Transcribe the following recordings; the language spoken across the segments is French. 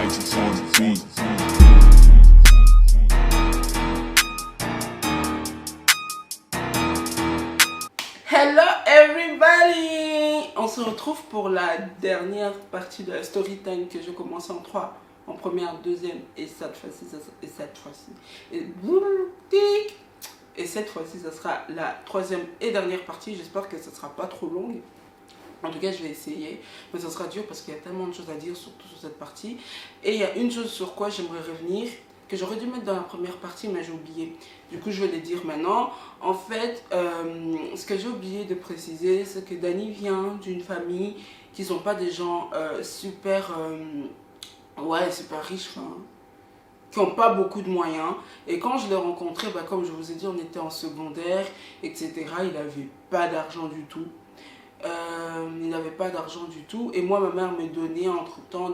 Magic on the beat. Hello everybody! On se retrouve pour la dernière partie de la story time que je commence en 3, en première, deuxième et cette fois-ci, et cette fois-ci, ça sera la troisième et dernière partie. J'espère que ça sera pas trop longue. En tout cas, je vais essayer, mais ça sera dur parce qu'il y a tellement de choses à dire, surtout sur cette partie. Et il y a une chose sur quoi j'aimerais revenir, que j'aurais dû mettre dans la première partie, mais j'ai oublié. Du coup, je vais le dire maintenant. En fait, ce que j'ai oublié de préciser, c'est que Dani vient d'une famille qui ne sont pas des gens super riches, qui n'ont pas beaucoup de moyens. Et quand je l'ai rencontré, comme je vous ai dit, on était en secondaire, etc. Il n'avait pas d'argent du tout. Il n'avait pas d'argent du tout, et moi ma mère me donnait entre temps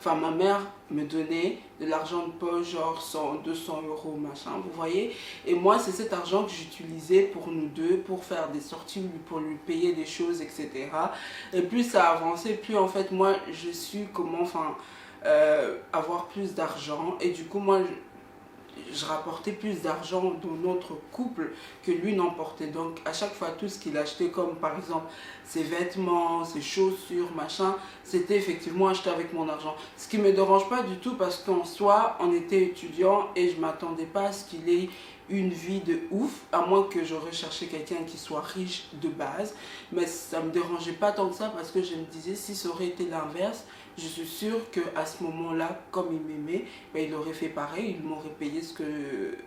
ma mère me donnait de l'argent de poche, genre 100, 200 euros machin, vous voyez. Et moi c'est cet argent que j'utilisais pour nous deux, pour faire des sorties, pour lui payer des choses, etc. Et plus ça avançait, plus en fait moi je suis comment avoir plus d'argent, et du coup moi je rapportais plus d'argent dans notre couple que lui n'emportait. Donc à chaque fois, tout ce qu'il achetait, comme par exemple ses vêtements, ses chaussures, machin, c'était effectivement acheté avec mon argent. Ce qui ne me dérange pas du tout, parce qu'en soi, on était étudiant et je ne m'attendais pas à ce qu'il ait une vie de ouf, à moins que je recherchais quelqu'un qui soit riche de base. Mais ça ne me dérangeait pas tant que ça, parce que je me disais, si ça aurait été l'inverse, je suis sûre qu'à ce moment-là, comme il m'aimait, il aurait fait pareil, il m'aurait payé ce que,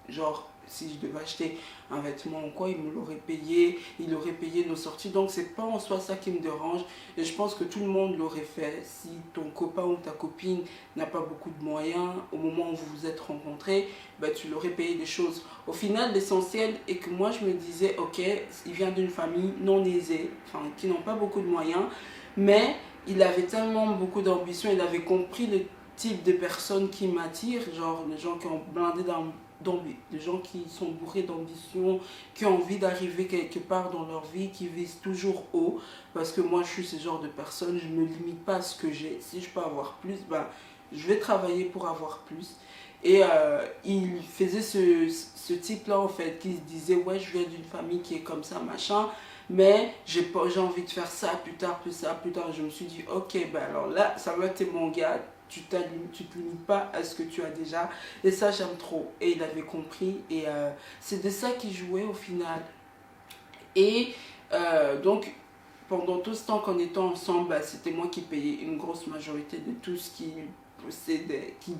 genre, si je devais acheter un vêtement ou quoi, il me l'aurait payé, il aurait payé nos sorties. Donc c'est pas en soi ça qui me dérange, et je pense que tout le monde l'aurait fait. Si ton copain ou ta copine n'a pas beaucoup de moyens, au moment où vous vous êtes rencontrés, tu l'aurais payé des choses. Au final, l'essentiel est que moi je me disais, ok, il vient d'une famille non aisée, qui n'ont pas beaucoup de moyens, mais il avait tellement beaucoup d'ambition, il avait compris le type de personnes qui m'attirent, genre les gens qui ont blindé des gens qui sont bourrés d'ambition, qui ont envie d'arriver quelque part dans leur vie, qui visent toujours haut. Parce que moi je suis ce genre de personne, je ne me limite pas à ce que j'ai. Si je peux avoir plus, je vais travailler pour avoir plus. Et il faisait ce type-là en fait, qui se disait, ouais, je viens d'une famille qui est comme ça, machin, mais j'ai envie de faire ça plus tard, plus ça, plus tard. Je me suis dit, ok, alors là, ça va, t'es mon gars, tu te limites pas à ce que tu as déjà, et ça j'aime trop. Et il avait compris, et c'est de ça qu'il jouait au final. Et donc pendant tout ce temps qu'on était ensemble, c'était moi qui payais une grosse majorité de tout ce qu'il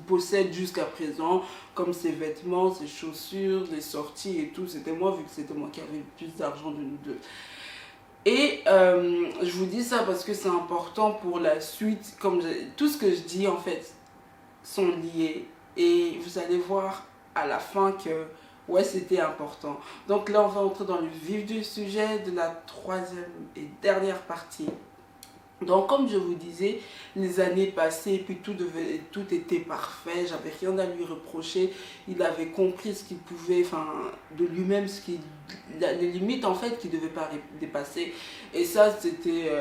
possède jusqu'à présent, comme ses vêtements, ses chaussures, les sorties et tout. C'était moi, vu que c'était moi qui avais le plus d'argent de nous deux. Et je vous dis ça parce que c'est important pour la suite. Tout ce que je dis en fait sont liés, et vous allez voir à la fin que ouais, c'était important. Donc là on va entrer dans le vif du sujet de la troisième et dernière partie. Donc comme je vous disais, les années passées, puis tout était parfait, j'avais rien à lui reprocher. Il avait compris ce qu'il pouvait, de lui-même, les limites en fait qu'il ne devait pas dépasser. Et ça c'était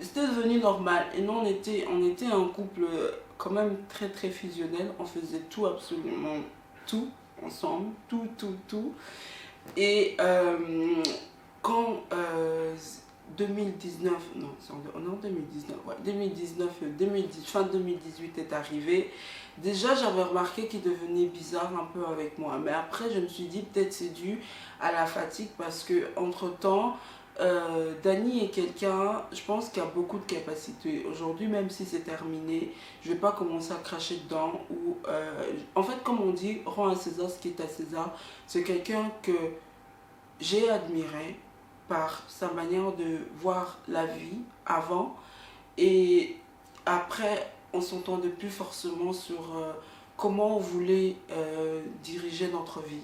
c'était devenu normal. Et nous on était un couple quand même très très fusionnel. On faisait tout, absolument tout ensemble, tout. Et quand 2019, non, on est en 2019, ouais, 2010, fin 2018 est arrivé. Déjà, j'avais remarqué qu'il devenait bizarre un peu avec moi. Mais après, je me suis dit, peut-être c'est dû à la fatigue, parce que entre-temps, Dani est quelqu'un, je pense, qui a beaucoup de capacités. Aujourd'hui, même si c'est terminé, je ne vais pas commencer à cracher dedans. En fait, comme on dit, rends à César ce qui est à César. C'est quelqu'un que j'ai admiré par sa manière de voir la vie avant, et après on s'entendait plus forcément sur comment on voulait diriger notre vie.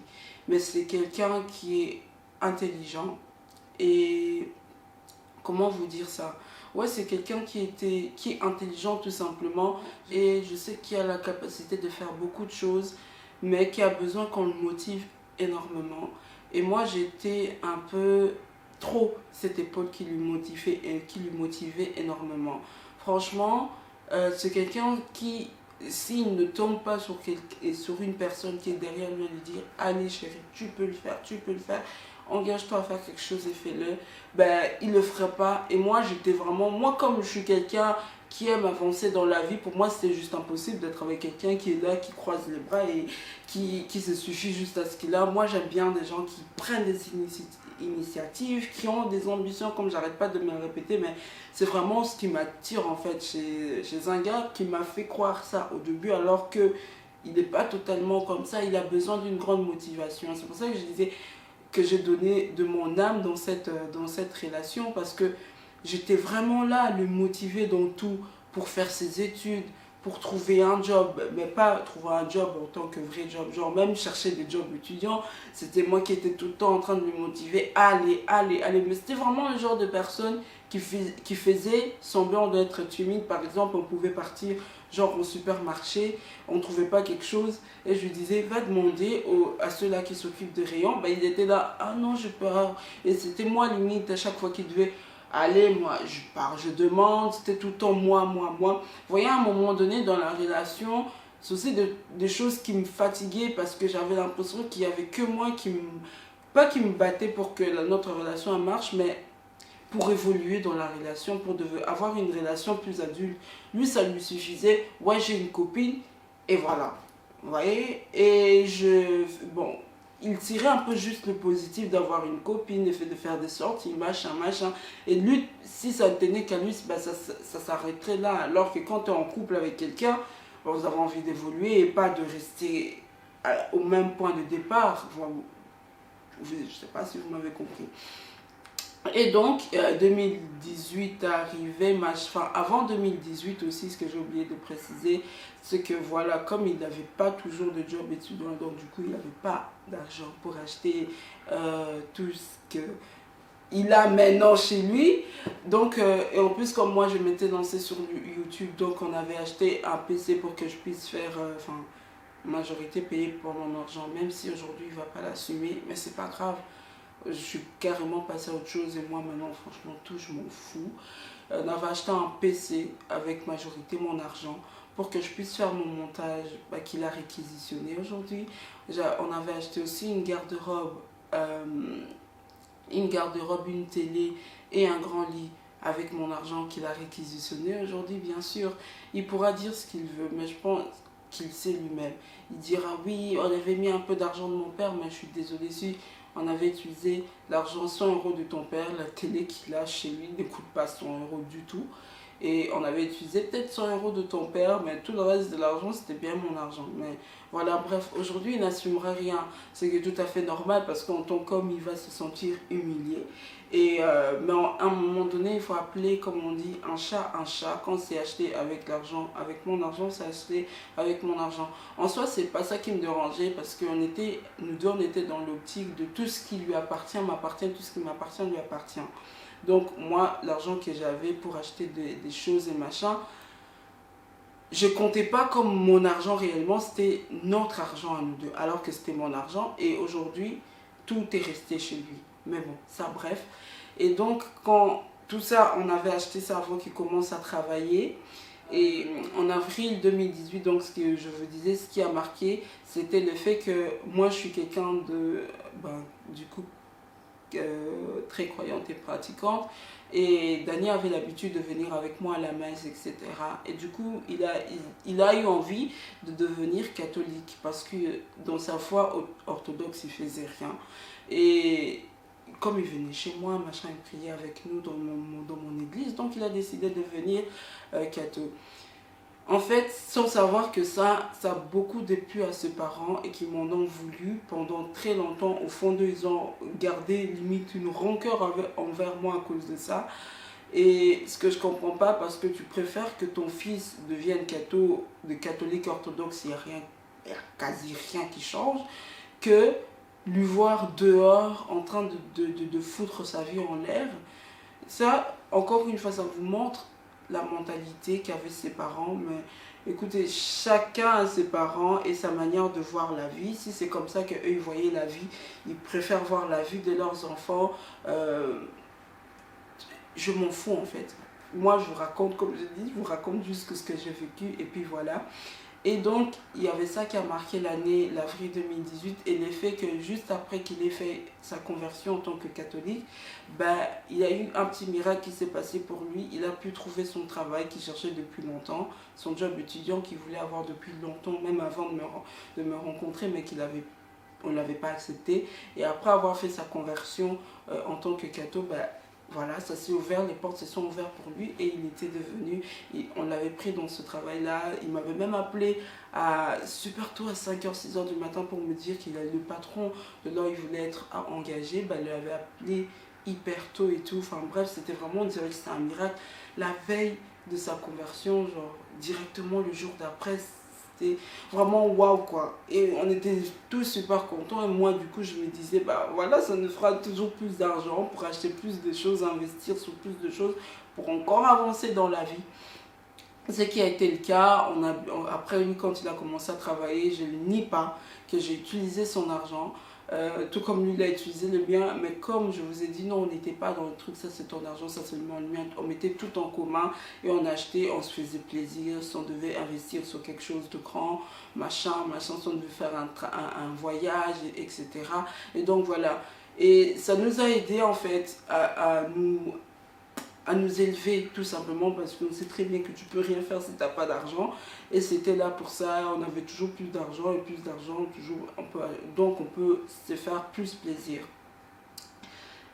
Mais c'est quelqu'un qui est intelligent, et comment vous dire ça, ouais, c'est quelqu'un qui est intelligent tout simplement, et je sais qu'il a la capacité de faire beaucoup de choses, mais qui a besoin qu'on le motive énormément. Et moi j'étais un peu trop cette épaule qui lui motivait énormément. Franchement, C'est quelqu'un qui, s'il ne tombe pas sur, sur une personne qui est derrière lui, lui dire allez chérie, tu peux le faire, tu peux le faire, engage-toi à faire quelque chose et fais-le, ben il le ferait pas. Et moi j'étais vraiment, moi comme je suis quelqu'un qui aime avancer dans la vie, pour moi c'était juste impossible d'être avec quelqu'un qui est là, qui croise les bras et qui se suffit juste à ce qu'il a. Moi j'aime bien des gens qui prennent des initiatives, qui ont des ambitions, comme j'arrête pas de me répéter, mais c'est vraiment ce qui m'attire en fait chez un gars qui m'a fait croire ça au début, alors que il n'est pas totalement comme ça, il a besoin d'une grande motivation. C'est pour ça que je disais que j'ai donné de mon âme dans cette relation, parce que j'étais vraiment là à le motiver dans tout, pour faire ses études, pour trouver un job, mais pas trouver un job en tant que vrai job, genre même chercher des jobs étudiants, c'était moi qui étais tout le temps en train de le motiver, allez, allez, allez, mais c'était vraiment le genre de personne qui faisait semblant d'être timide. Par exemple, on pouvait partir genre au supermarché, on ne trouvait pas quelque chose, et je lui disais, va demander à ceux-là qui s'occupent des rayons, ben, il était là, ah non, j'ai peur, et c'était moi limite à chaque fois qu'il devait allez, moi, je pars, je demande, c'était tout le temps moi, moi, moi. Vous voyez, à un moment donné, dans la relation, c'est aussi des choses qui me fatiguaient, parce que j'avais l'impression qu'il n'y avait que moi qui me... Pas qui me battait pour que notre relation marche, mais pour évoluer dans la relation, pour avoir une relation plus adulte. Lui, ça lui suffisait, ouais, j'ai une copine, et voilà. Vous voyez? Et bon, il tirait un peu juste le positif d'avoir une copine, le fait de faire des sorties, machin, machin. Et lui, si ça ne tenait qu'à lui, ben ça s'arrêterait là. Alors que quand tu es en couple avec quelqu'un, ben vous avez envie d'évoluer et pas de rester au même point de départ. Je ne sais pas si vous m'avez compris. Et donc, 2018 arrivait, enfin avant 2018 aussi, ce que j'ai oublié de préciser, c'est que voilà, comme il n'avait pas toujours de job étudiant, donc du coup, il n'avait pas d'argent pour acheter tout ce qu'il a maintenant chez lui. Donc, et en plus, comme moi, je m'étais lancée sur YouTube, donc on avait acheté un PC pour que je puisse faire, enfin, majorité payée pour mon argent, même si aujourd'hui, il ne va pas l'assumer, mais c'est pas grave. Je suis carrément passée à autre chose, et moi maintenant franchement tout je m'en fous. On avait acheté un PC avec majorité mon argent pour que je puisse faire mon montage qu'il a réquisitionné aujourd'hui. On avait acheté aussi une garde-robe, une télé et un grand lit avec mon argent qu'il a réquisitionné aujourd'hui. Bien sûr, il pourra dire ce qu'il veut, mais je pense qu'il sait lui-même. Il dira oui, on avait mis un peu d'argent de mon père, mais je suis désolée si on avait utilisé l'argent 100 € de ton père, la télé qu'il a chez lui ne coûte pas 100 € du tout. Et on avait utilisé peut-être 100 € de ton père, mais tout le reste de l'argent, c'était bien mon argent. Mais voilà, bref, aujourd'hui, il n'assumera rien. C'est tout à fait normal, parce qu'en tant qu'homme, il va se sentir humilié. Et, mais à un moment donné, il faut appeler, comme on dit, un chat un chat. Quand c'est acheté avec l'argent, avec mon argent, c'est acheté avec mon argent. En soi, c'est pas ça qui me dérangeait, parce que nous deux, on était dans l'optique de tout ce qui lui appartient m'appartient, tout ce qui m'appartient lui appartient. Donc moi, l'argent que j'avais pour acheter des choses et machin, je comptais pas comme mon argent réellement, c'était notre argent à nous deux, alors que c'était mon argent. Et aujourd'hui, tout est resté chez lui. Mais bon, ça bref. Et donc, quand tout ça, on avait acheté ça avant qu'il commence à travailler. Et en avril 2018, donc ce que je vous disais, ce qui a marqué, c'était le fait que moi, je suis quelqu'un du coup, très croyante et pratiquante, et Dani avait l'habitude de venir avec moi à la messe, etc. Et du coup, il a eu envie de devenir catholique, parce que dans sa foi orthodoxe, il faisait rien. Et comme il venait chez moi, machin, il priait avec nous dans mon église, donc il a décidé de devenir catholique. En fait, sans savoir que ça a beaucoup déplu à ses parents, et qu'ils m'en ont voulu pendant très longtemps. Au fond d'eux, ils ont gardé limite une rancœur envers moi à cause de ça. Et ce que je comprends pas, parce que tu préfères que ton fils devienne catholique orthodoxe, il n'y a quasi rien qui change, que lui voir dehors en train de foutre sa vie en l'air. Ça, encore une fois, ça vous montre la mentalité qu'avaient ses parents. Mais écoutez, chacun a ses parents et sa manière de voir la vie. Si c'est comme ça qu'eux ils voyaient la vie, ils préfèrent voir la vie de leurs enfants, je m'en fous en fait. moi je vous raconte, comme je dis, je vous raconte juste ce que j'ai vécu et puis voilà. Et donc, il y avait ça qui a marqué l'année, l'avril 2018, et l'effet que juste après qu'il ait fait sa conversion en tant que catholique, ben, il y a eu un petit miracle qui s'est passé pour lui. Il a pu trouver son travail qu'il cherchait depuis longtemps, son job étudiant qu'il voulait avoir depuis longtemps, même avant de me rencontrer, mais on ne l'avait pas accepté. Et après avoir fait sa conversion en tant que catho, ben, voilà, ça s'est ouvert, les portes se sont ouvertes pour lui et il était devenu, on l'avait pris dans ce travail-là. Il m'avait même appelé à super tôt, à 5h, 6h du matin pour me dire qu'il avait le patron de là où il voulait être engagé. Ben, il l'avait appelé hyper tôt et tout. Enfin bref, c'était vraiment, on dirait que c'était un miracle. La veille de sa conversion, genre directement le jour d'après, c'était vraiment waouh quoi. Et on était tous super contents et moi du coup je me disais bah voilà, ça nous fera toujours plus d'argent pour acheter plus de choses, investir sur plus de choses pour encore avancer dans la vie. Ce qui a été le cas. Après lui, quand il a commencé à travailler, je ne nie pas que j'ai utilisé son argent. Tout comme lui, il a utilisé le mien. Mais comme je vous ai dit, non, on n'était pas dans le truc, ça c'est ton argent, ça c'est le mien. On mettait tout en commun et on achetait, on se faisait plaisir. Si on devait investir sur quelque chose de grand, machin, si on devait faire un voyage, etc. Et donc voilà. Et ça nous a aidé en fait à nous élever tout simplement parce qu'on sait très bien que tu peux rien faire si tu n'as pas d'argent et c'était là pour ça. On avait toujours plus d'argent et plus d'argent, toujours donc on peut se faire plus plaisir.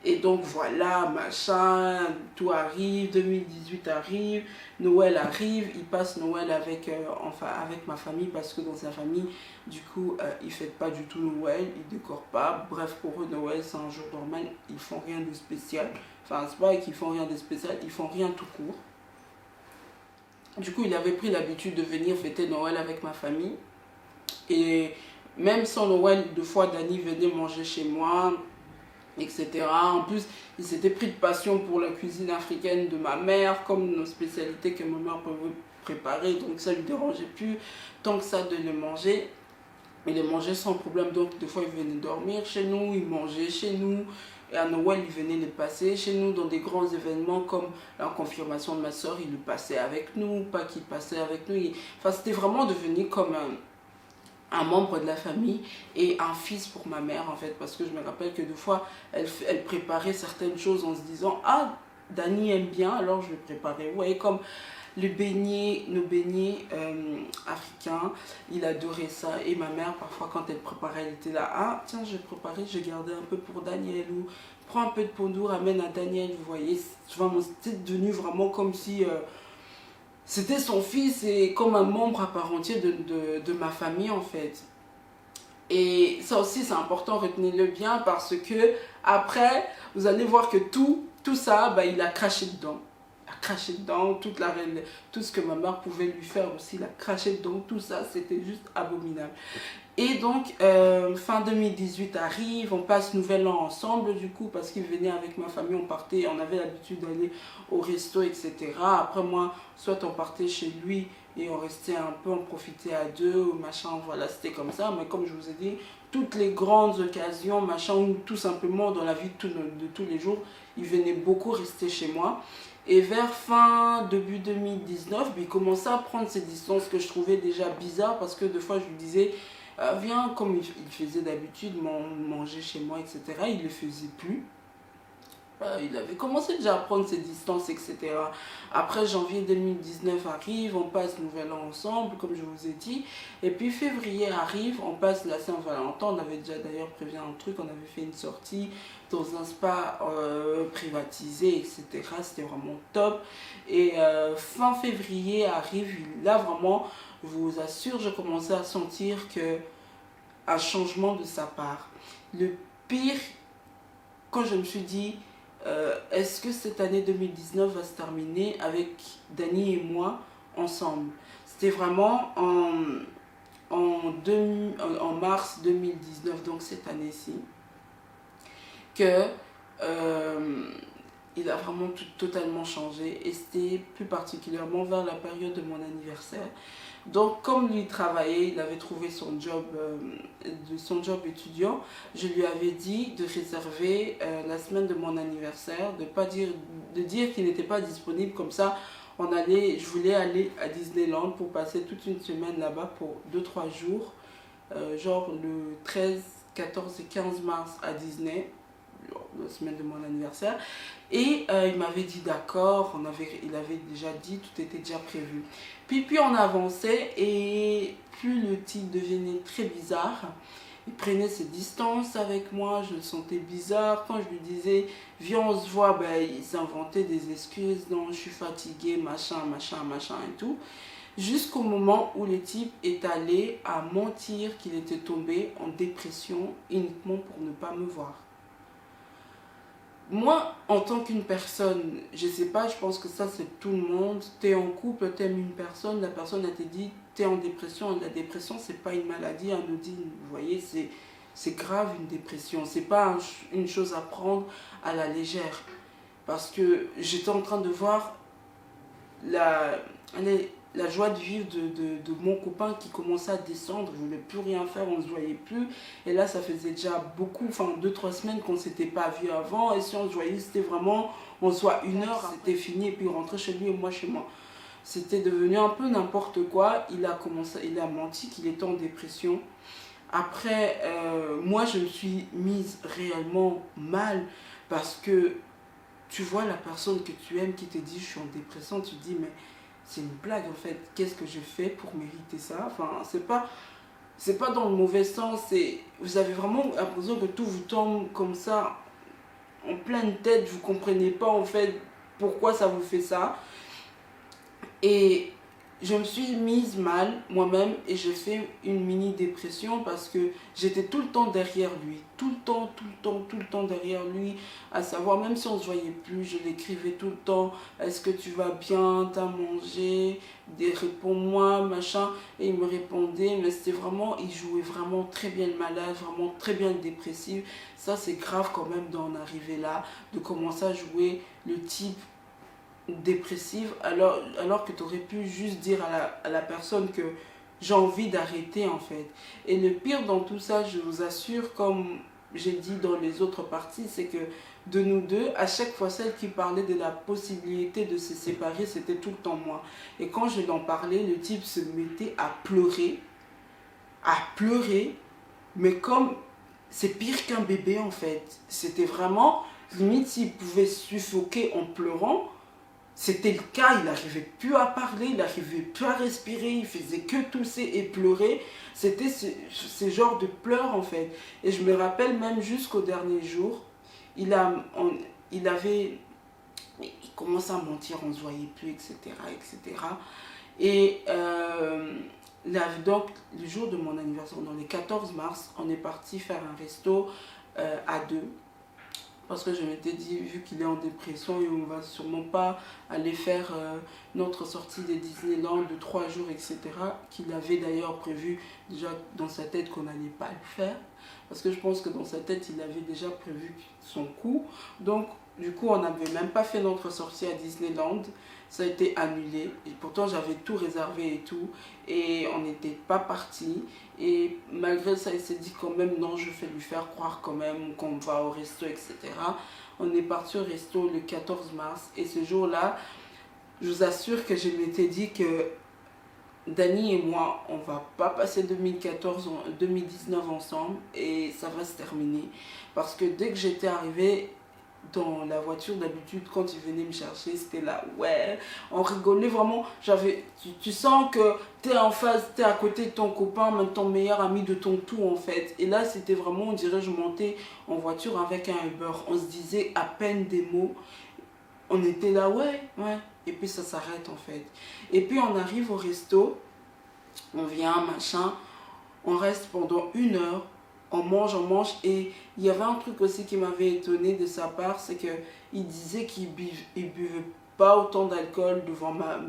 Et donc voilà, machin, tout arrive, 2018 arrive, Noël arrive, il passe Noël avec, avec ma famille parce que dans sa famille, du coup, ils ne fêtent pas du tout Noël, ils ne décorent pas. Bref, pour eux, Noël, c'est un jour normal, ils font rien de spécial. Enfin, c'est pas qu'ils font rien de spécial, ils font rien tout court. Du coup, il avait pris l'habitude de venir fêter Noël avec ma famille. Et même sans Noël, deux fois, Dany venait manger chez moi, etc. En plus, il s'était pris de passion pour la cuisine africaine de ma mère, comme nos spécialités que ma mère pouvait préparer, donc ça ne lui dérangeait plus tant que ça de les manger. Il les mangeait sans problème, donc des fois il venait dormir chez nous, il mangeait chez nous, et à Noël il venait les passer chez nous dans des grands événements comme la confirmation de ma soeur, il le passait avec nous, pas qu'il passait avec nous, enfin c'était vraiment devenu comme un membre de la famille et un fils pour ma mère en fait, parce que je me rappelle que des fois elle préparait certaines choses en se disant ah Dany aime bien alors je vais préparer, vous voyez, comme nos beignets africains, il adorait ça et ma mère parfois quand elle préparait elle était là, ah tiens je vais préparer, je gardais un peu pour Daniel ou prends un peu de pondo, ramène à Daniel, vous voyez, c'était devenu vraiment comme si c'était son fils et comme un membre à part entière de ma famille en fait. Et ça aussi c'est important, retenez-le bien parce que après vous allez voir que tout ça, bah, il a craché dedans. Il a craché dedans, tout ce que ma mère pouvait lui faire aussi, il a craché dedans, tout ça c'était juste abominable. Et donc, fin 2018 arrive, on passe Nouvel An ensemble du coup, parce qu'il venait avec ma famille, on partait, on avait l'habitude d'aller au resto, etc. Après moi, soit on partait chez lui et on restait un peu, on profitait à deux, machin, voilà, c'était comme ça. Mais comme je vous ai dit, toutes les grandes occasions, machin, ou tout simplement dans la vie de tous les jours, il venait beaucoup rester chez moi. Et vers début 2019, il commençait à prendre ces distances que je trouvais déjà bizarres parce que des fois je lui disais viens, comme il faisait d'habitude, manger chez moi, etc. Il ne le faisait plus. Il avait commencé déjà à prendre ses distances, etc. Après, janvier 2019 arrive, on passe Nouvel An ensemble, comme je vous ai dit. Et puis février arrive, on passe la Saint-Valentin. On avait déjà d'ailleurs prévu un truc, on avait fait une sortie dans un spa privatisé, etc. C'était vraiment top. Et fin février arrive, là vraiment, je vous assure, je commençais à sentir un changement de sa part. Le pire, quand je me suis dit, est-ce que cette année 2019 va se terminer avec Dany et moi ensemble? C'était vraiment en mars 2019, donc cette année-ci, que il a vraiment totalement changé et c'était plus particulièrement vers la période de mon anniversaire. Donc comme lui travaillait, il avait trouvé son job étudiant, je lui avais dit de réserver la semaine de mon anniversaire, de dire qu'il n'était pas disponible, comme ça je voulais aller à Disneyland pour passer toute une semaine là-bas pour 2-3 jours, genre le 13, 14 et 15 mars à Disney, la semaine de mon anniversaire. Et il m'avait dit d'accord, il avait déjà dit, tout était déjà prévu. Puis on avançait et plus le type devenait très bizarre. Il prenait ses distances avec moi, je le sentais bizarre. Quand je lui disais viens on se voit, ben, il s'inventait des excuses, non je suis fatigué, machin et tout. Jusqu'au moment où le type est allé à mentir qu'il était tombé en dépression uniquement pour ne pas me voir. Moi, en tant qu'une personne, je sais pas, je pense que ça c'est tout le monde. T'es en couple, t'aimes une personne, la personne elle te dit t'es en dépression. La dépression c'est pas une maladie anodine, vous voyez, c'est grave une dépression. C'est pas une chose à prendre à la légère. Parce que j'étais en train de voir la joie de vivre de mon copain qui commençait à descendre. Je ne voulais plus rien faire, on ne se voyait plus. Et là, ça faisait déjà beaucoup, enfin 2-3 semaines qu'on ne s'était pas vu avant. Et si on se voyait, c'était vraiment, on se voit 1 heure, c'était fini. Et puis il rentrait chez lui et moi chez moi. C'était devenu un peu n'importe quoi. Il a menti qu'il était en dépression. Après, moi, je me suis mise réellement mal parce que tu vois la personne que tu aimes qui te dit je suis en dépression, tu te dis mais c'est une blague en fait, qu'est-ce que je fais pour mériter ça? Enfin, c'est pas dans le mauvais sens, vous avez vraiment l'impression que tout vous tombe comme ça en pleine tête, vous comprenez pas en fait pourquoi ça vous fait ça. Et je me suis mise mal moi-même et j'ai fait une mini dépression parce que j'étais tout le temps derrière lui, tout le temps derrière lui, à savoir même si on ne se voyait plus, je l'écrivais tout le temps, est-ce que tu vas bien, t'as mangé, réponds-moi, machin, et il me répondait, mais c'était vraiment, il jouait vraiment très bien le malade, vraiment très bien le dépressif. Ça c'est grave quand même d'en arriver là, de commencer à jouer le type dépressive alors que tu aurais pu juste dire à la personne que j'ai envie d'arrêter en fait. Et le pire dans tout ça, je vous assure, comme j'ai dit dans les autres parties, c'est que de nous deux, à chaque fois celle qui parlait de la possibilité de se séparer, c'était tout le temps moi. Et quand je l'en parlais, le type se mettait à pleurer, mais comme c'est pire qu'un bébé en fait. C'était vraiment limite s'il pouvait suffoquer en pleurant. C'était le cas, il n'arrivait plus à parler, il n'arrivait plus à respirer, il faisait que tousser et pleurer. C'était ce genre de pleurs en fait. Et je me rappelle même jusqu'au dernier jour, il commençait à mentir, on ne se voyait plus, etc. etc. Et donc, le jour de mon anniversaire, dans le 14 mars, on est parti faire un resto à deux. Parce que je m'étais dit, vu qu'il est en dépression et on va sûrement pas aller faire notre sortie de Disneyland de 3 jours, etc. Qu'il avait d'ailleurs prévu déjà dans sa tête qu'on n'allait pas le faire. Parce que je pense que dans sa tête, il avait déjà prévu son coup. Donc, du coup, on n'avait même pas fait notre sortie à Disneyland. Ça a été annulé. Et pourtant, j'avais tout réservé et tout. Et on n'était pas parti. Et malgré ça, il s'est dit quand même, non, je vais lui faire croire quand même qu'on va au resto, etc. On est parti au resto le 14 mars. Et ce jour-là, je vous assure que je m'étais dit que Dani et moi, on va pas passer 2019 ensemble. Et ça va se terminer. Parce que dès que j'étais arrivée dans la voiture, d'habitude quand il venait me chercher, c'était là, ouais, on rigolait vraiment. Tu sens que t'es en face, t'es à côté de ton copain, même ton meilleur ami de ton tout en fait. Et là c'était vraiment, on dirait, je montais en voiture avec un Uber, on se disait à peine des mots, on était là, ouais, et puis ça s'arrête en fait. Et puis on arrive au resto, on vient, machin, on reste pendant 1 heure, on mange, et il y avait un truc aussi qui m'avait étonné de sa part, c'est qu'il disait qu'il buvait pas autant d'alcool devant ma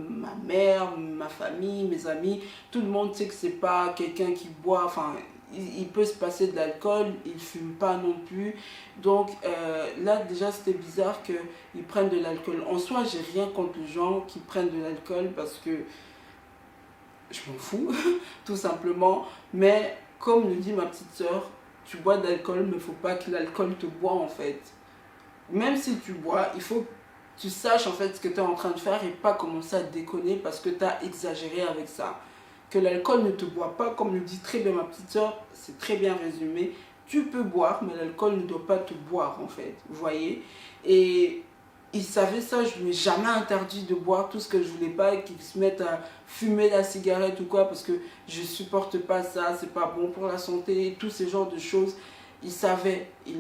mère, ma famille, mes amis. Tout le monde sait que c'est pas quelqu'un qui boit, enfin, il peut se passer de l'alcool, il fume pas non plus. Donc là déjà c'était bizarre qu'ils prennent de l'alcool. En soi j'ai rien contre les gens qui prennent de l'alcool parce que je m'en fous tout simplement. Mais comme le dit ma petite soeur, tu bois de l'alcool mais il faut pas que l'alcool te boit en fait. Même si tu bois, il faut que tu saches en fait ce que tu es en train de faire et pas commencer à déconner parce que tu as exagéré avec ça. Que l'alcool ne te boit pas, comme le dit très bien ma petite soeur, c'est très bien résumé. Tu peux boire, mais l'alcool ne doit pas te boire en fait, vous voyez. Et il savait ça, je lui ai jamais interdit de boire tout ce que je voulais pas, qu'il se mette à fumer la cigarette ou quoi, parce que je supporte pas ça, c'est pas bon pour la santé, tous ces genres de choses. Il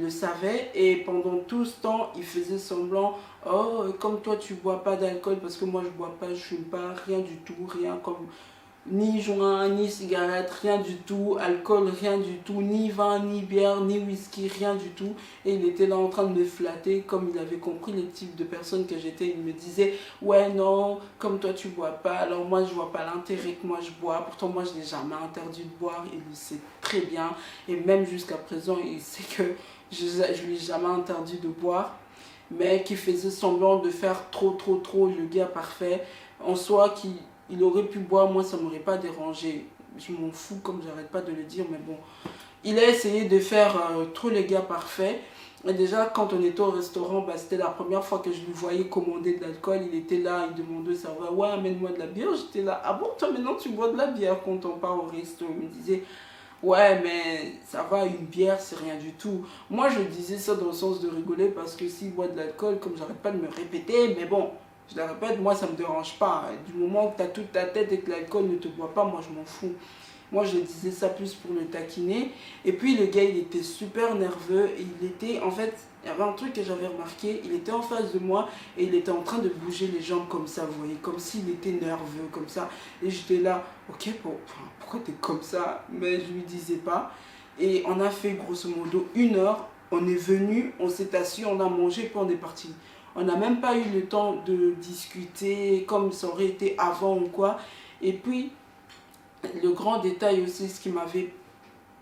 le savait, et pendant tout ce temps, il faisait semblant, oh, comme toi tu bois pas d'alcool, parce que moi je bois pas, je fume pas, rien du tout, rien comme ni joint, ni cigarette, rien du tout, alcool, rien du tout, ni vin, ni bière, ni whisky, rien du tout. Et il était là en train de me flatter, comme il avait compris le type de personne que j'étais. Il me disait, ouais non, comme toi tu bois pas, alors moi je vois pas l'intérêt que moi je bois. Pourtant moi je n'ai jamais interdit de boire, il le sait très bien. Et même jusqu'à présent, il sait que je lui ai jamais interdit de boire. Mais qui faisait semblant de faire trop le gars parfait. En soi, qui il aurait pu boire, moi ça m'aurait pas dérangé. Je m'en fous comme j'arrête pas de le dire, mais bon. Il a essayé de faire trop le gars parfait. Et déjà quand on était au restaurant, bah, c'était la première fois que je lui voyais commander de l'alcool. Il était là, il demandait ça va, ouais amène-moi de la bière. J'étais là, ah bon toi maintenant tu bois de la bière quand on part au resto. Il me disait, ouais mais ça va, une bière c'est rien du tout. Moi je disais ça dans le sens de rigoler parce que s'il boit de l'alcool, comme j'arrête pas de me répéter, mais bon. Je le répète, moi ça me dérange pas. Du moment que tu as toute ta tête et que l'alcool ne te boit pas, moi je m'en fous. Moi je disais ça plus pour le taquiner. Et puis le gars il était super nerveux. Et il était, en fait, il y avait un truc que j'avais remarqué. Il était en face de moi et il était en train de bouger les jambes comme ça, vous voyez. Comme s'il était nerveux, comme ça. Et j'étais là, ok, pourquoi t'es comme ça? Mais je lui disais pas. Et on a fait grosso modo 1 heure. On est venu, on s'est assis, on a mangé, puis on est parti. On n'a même pas eu le temps de discuter comme ça aurait été avant ou quoi. Et puis, le grand détail aussi, ce qui m'avait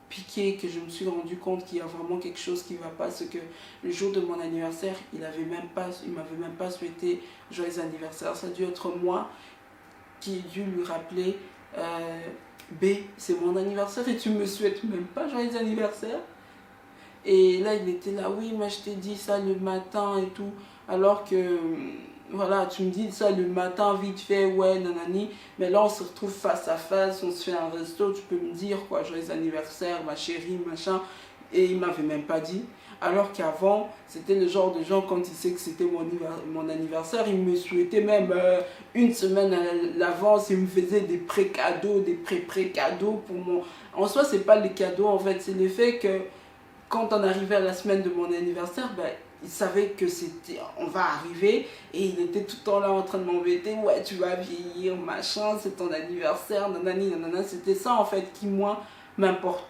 piqué, que je me suis rendu compte qu'il y a vraiment quelque chose qui ne va pas, c'est que le jour de mon anniversaire, il m'avait même pas souhaité joyeux anniversaire. Ça a dû être moi qui ai dû lui rappeler, B, c'est mon anniversaire et tu me souhaites même pas joyeux anniversaire. Et là, il était là, oui, mais je t'ai dit ça le matin et tout. Alors que, voilà, tu me dis ça le matin, vite fait, ouais, nanani. Mais là, on se retrouve face à face, on se fait un resto, tu peux me dire, quoi, joyeux anniversaire, ma chérie, machin. Et il m'avait même pas dit. Alors qu'avant, c'était le genre de gens, quand il sait que c'était mon anniversaire, il me souhaitait même 1 semaine à l'avance, il me faisait des pré-cadeaux, des pré-cadeaux pour mon... En soi, c'est pas les cadeaux, en fait, c'est le fait que quand on arrivait à la semaine de mon anniversaire, ben, il savait que c'était, on va arriver, et il était tout le temps là en train de m'embêter, ouais tu vas vieillir, machin, c'est ton anniversaire, nanani, nanana. C'était ça en fait qui moi m'importe,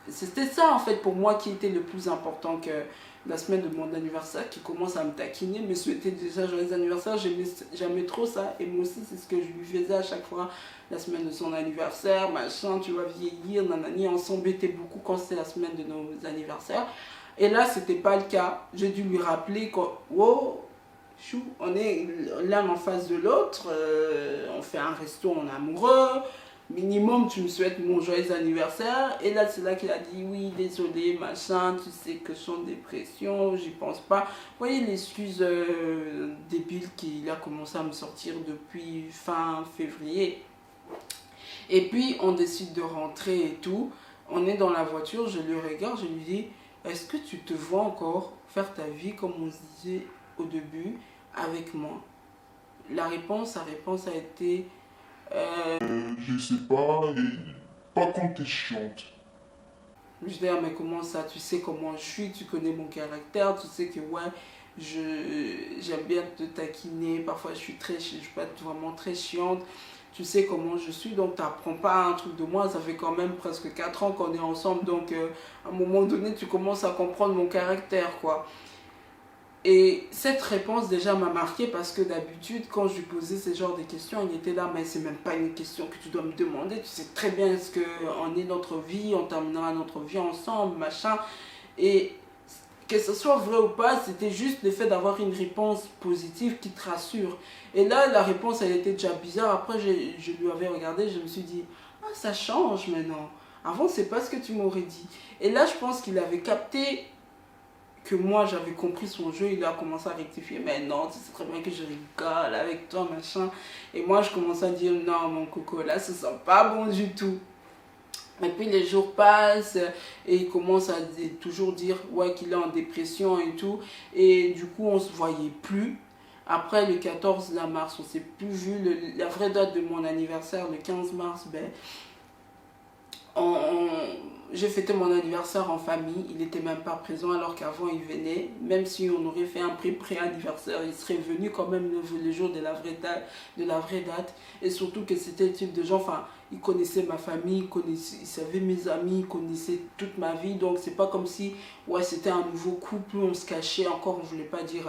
c'était ça en fait pour moi qui était le plus important, que la semaine de mon anniversaire, qui commence à me taquiner, me souhaiter déjà joyeux anniversaire. J'aimais trop ça, et moi aussi c'est ce que je lui faisais à chaque fois, la semaine de son anniversaire, machin, tu vas vieillir, nanani. On s'embêtait beaucoup quand c'était la semaine de nos anniversaires. Et là, c'était pas le cas. J'ai dû lui rappeler que, wow, chou, on est l'un en face de l'autre, on fait un resto en amoureux, minimum tu me souhaites mon joyeux anniversaire. Et là, c'est là qu'il a dit, oui, désolé, machin, tu sais que je suis en dépression, j'y pense pas. Vous voyez l'excuse débile qu'il a commencé à me sortir depuis fin février. Et puis, on décide de rentrer et tout. On est dans la voiture, je le regarde, je lui dis, est-ce que tu te vois encore faire ta vie comme on se disait au début avec moi? Sa réponse a été, Je sais pas, pas quand t'es chiante. je dis, ah, mais comment ça? Tu sais comment je suis, tu connais mon caractère, tu sais que ouais, j'aime bien te taquiner, parfois je suis pas vraiment très chiante. Tu sais comment je suis, donc tu n'apprends pas un truc de moi. Ça fait quand même presque 4 ans qu'on est ensemble, donc à un moment donné, tu commences à comprendre mon caractère, quoi. Et cette réponse déjà m'a marqué parce que d'habitude, quand je lui posais ce genre de questions, il était là, mais c'est même pas une question que tu dois me demander. Tu sais très bien ce qu'on est notre vie, on terminera notre vie ensemble, machin. Et que ce soit vrai ou pas, c'était juste le fait d'avoir une réponse positive qui te rassure. Et là, la réponse, elle était déjà bizarre. Après, je lui avais regardé, je me suis dit, ah, ça change maintenant. Avant, c'est pas ce que tu m'aurais dit. Et là, je pense qu'il avait capté que moi j'avais compris son jeu, il a commencé à rectifier, mais non, tu sais très bien que je rigole avec toi, machin. Et moi je commençais à dire, non mon coco, là ce sent pas bon du tout. Et puis les jours passent et il commence à toujours dire ouais, qu'il est en dépression et tout. Et du coup on se voyait plus. Après le 14 mars, on s'est plus vu. La vraie date de mon anniversaire, le 15 mars, ben, on, j'ai fêté mon anniversaire en famille, il n'était même pas présent alors qu'avant il venait. Même si on aurait fait un pré-anniversaire, il serait venu quand même le jour de la vraie date. Et surtout que c'était le type de gens, enfin, il connaissait ma famille, il savait mes amis, il connaissait toute ma vie. Donc c'est pas comme si ouais, c'était un nouveau couple, on se cachait encore, on ne voulait pas dire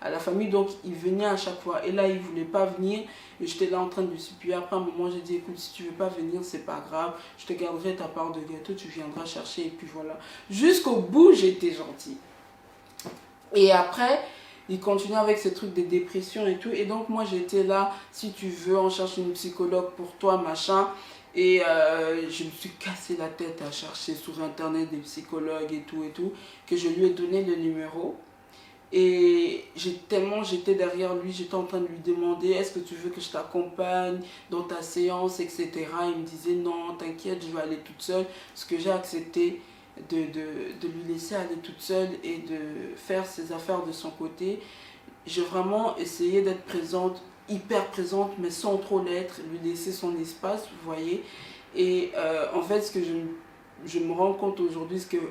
à la famille. Donc il venait à chaque fois. Et là, il ne voulait pas venir. Et j'étais là en train de lui supplier. Après un moment, j'ai dit, écoute, si tu veux pas venir, c'est pas grave. Je te garderai ta part de gâteau, tu viendras chercher. Et puis voilà. Jusqu'au bout, j'étais gentille. Et après, il continue avec ces trucs de dépression et tout. Et donc moi, j'étais là, si tu veux, on cherche une psychologue pour toi, machin. Et je me suis cassé la tête à chercher sur internet des psychologues et tout, que je lui ai donné le numéro. Et j'étais derrière lui, j'étais en train de lui demander est-ce que tu veux que je t'accompagne dans ta séance, etc. Il me disait non, t'inquiète, je vais aller toute seule. Ce que j'ai accepté de lui laisser aller toute seule et de faire ses affaires de son côté. J'ai vraiment essayé d'être présente, hyper présente, mais sans trop l'être, lui laisser son espace, vous voyez. Et en fait, ce que je me rends compte aujourd'hui, c'est que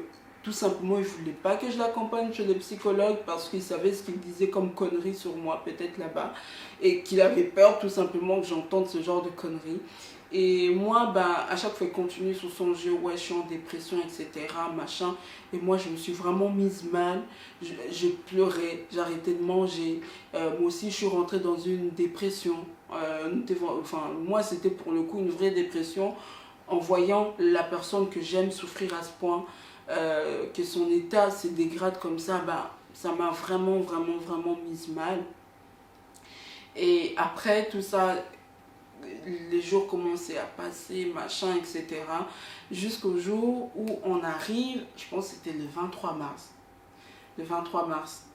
tout simplement, il ne voulait pas que je l'accompagne chez les psychologues parce qu'il savait ce qu'il disait comme conneries sur moi, peut-être là-bas, et qu'il avait peur tout simplement que j'entende ce genre de conneries. Et moi, bah, à chaque fois, il continue sur son jeu, ouais, je suis en dépression, etc., machin. Et moi, je me suis vraiment mise mal. Je pleurais, j'arrêtais de manger. Moi aussi, je suis rentrée dans une dépression. Enfin, moi, c'était pour le coup une vraie dépression en voyant la personne que j'aime souffrir à ce point. Que son état se dégrade comme ça, bah, ça m'a vraiment, vraiment, vraiment mise mal. Et après tout ça, les jours commençaient à passer, machin, etc. Jusqu'au jour où on arrive, je pense que c'était le 23 mars. Le 23 mars.